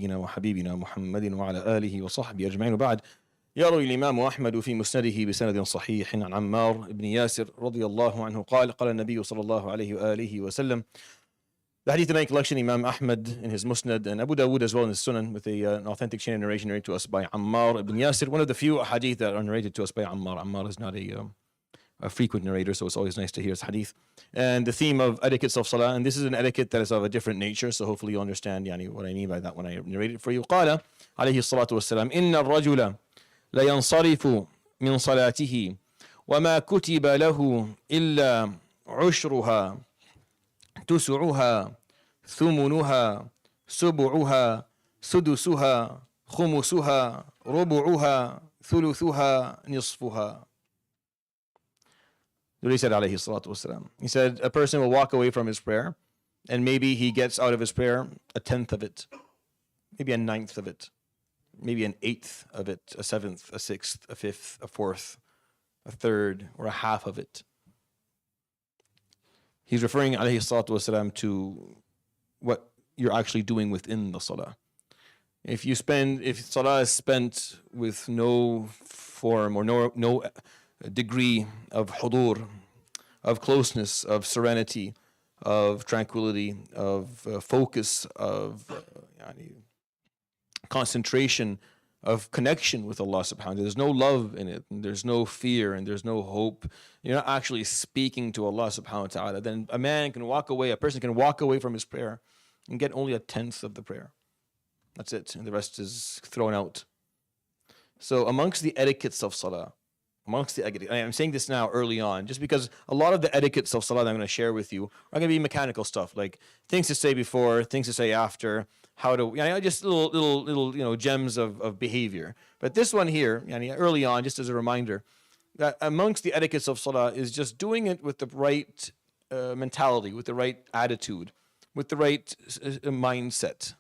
وحبيبنا محمد وعلى آله وصحبه أجمعين. وبعد، يروي الإمام أحمد في مسنده بسند صحيح عن عمار بن ياسر رضي الله عنه قال النبي صلى الله عليه وآله وسلم. The hadith in collection, Imam Ahmad in his Musnad and Abu Dawud as well in his Sunan, with an authentic chain of narration narrated to us by Ammar ibn Yasir, one of the few hadith that are narrated to us by Ammar. Ammar is not a frequent narrator, so it's always nice to hear his hadith. And the theme of etiquettes of Salah, and this is an etiquette that is of a different nature, so hopefully you understand what I mean by that when I narrate it for you. قال عليه الصلاة والسلام إن الرجل لينصرف من صلاته وما كتب له إلا عشرها تسعها ثمنها سبعها سدسها خمسها ربعها ثلثها نصفها. He said, alayhi salatu wasalam. He said, a person will walk away from his prayer, and maybe he gets out of his prayer a tenth of it, maybe a ninth of it, maybe an eighth of it, a seventh, a sixth, a fifth, a fourth, a third, or a half of it. He's referring, alayhi salatu wasalam, to what you're actually doing within the salah. If salah is spent with no form or no degree of hudur, of closeness, of serenity, of tranquility, of focus, of concentration, of connection with Allah subhanahu wa ta'ala. There's no love in it, and there's no fear, and there's no hope. You're not actually speaking to Allah subhanahu wa ta'ala. Then a person can walk away from his prayer and get only a tenth of the prayer. That's it, and the rest is thrown out. So amongst the etiquettes of salah, I'm saying this now early on, just because a lot of the etiquettes of salah that I'm going to share with you are going to be mechanical stuff, like things to say before, things to say after, how to, just little gems of behavior. But this one here, early on, just as a reminder, that amongst the etiquettes of salah is just doing it with the right mentality, with the right attitude, with the right mindset.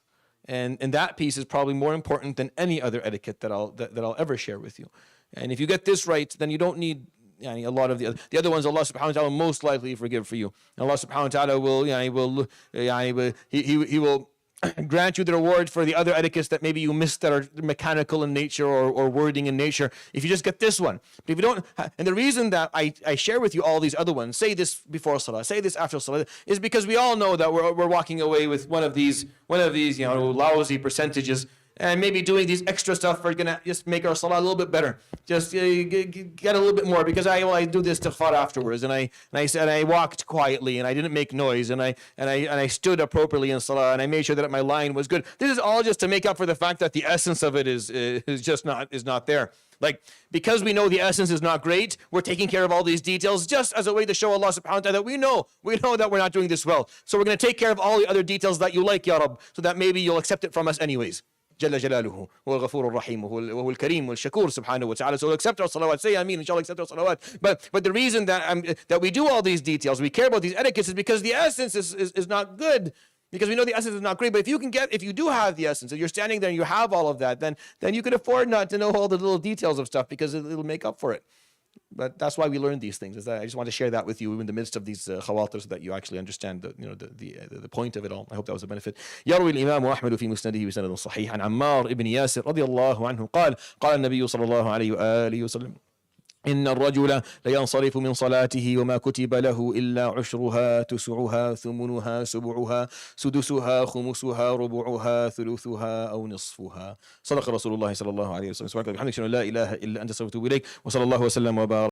And that piece is probably more important than any other etiquette that I'll ever share with you. And if you get this right, then you don't need a lot of the other ones. Allah subhanahu wa ta'ala will most likely forgive for you. Allah subhanahu wa ta'ala will grant you the reward for the other etiquettes that maybe you missed, that are mechanical in nature or wording in nature, if you just get this one. But if you don't, and the reason that I share with you all these other ones, say this before salah, say this after salah, is because we all know that we're walking away with one of these lousy percentages. And maybe doing these extra stuff are gonna just make our salah a little bit better. Just get a little bit more, because I do this istighfar afterwards, and I walked quietly, and I didn't make noise, and I stood appropriately in salah, and I made sure that my line was good. This is all just to make up for the fact that the essence of it is not there. Like, because we know the essence is not great, we're taking care of all these details just as a way to show Allah subhanahu wa ta'ala that we know that we're not doing this well. So we're going to take care of all the other details that you like, Ya Rabb, so that maybe you'll accept it from us anyways. جل جلاله هو الغفور الرحيم وهو الكريم والشكور سبحانه وتعالى. So we'll accept our salawat. Say Ameen, inshallah, accept our salawat. But the reason that we do all these details, we care about these etiquettes, is because the essence is not good. Because we know the essence is not great. But if you do have the essence, if you're standing there and you have all of that, then you can afford not to know all the little details of stuff, because it'll make up for it. But that's why we learn these things. I just want to share that with you in the midst of these khawatir, so that you actually understand the point of it all. I hope that was a benefit. يروي الإمام أحمد في مسنده بسند صحيح عن عمار بن ياسر رضي الله عنه قال النبي صلى الله عليه وآله وسلم إن الرجل لينصرف من صلاته وما كتب له إلا عشرها تسعها ثمنها سبعها سدسها خمسها ربعها ثلثها أو نصفها. صدق رسول الله صلى الله عليه وسلم. سبحانك وبحمدك لا إله إلا أنت أستغفرك وأتوب إليك. وصلى الله وسلم وبارك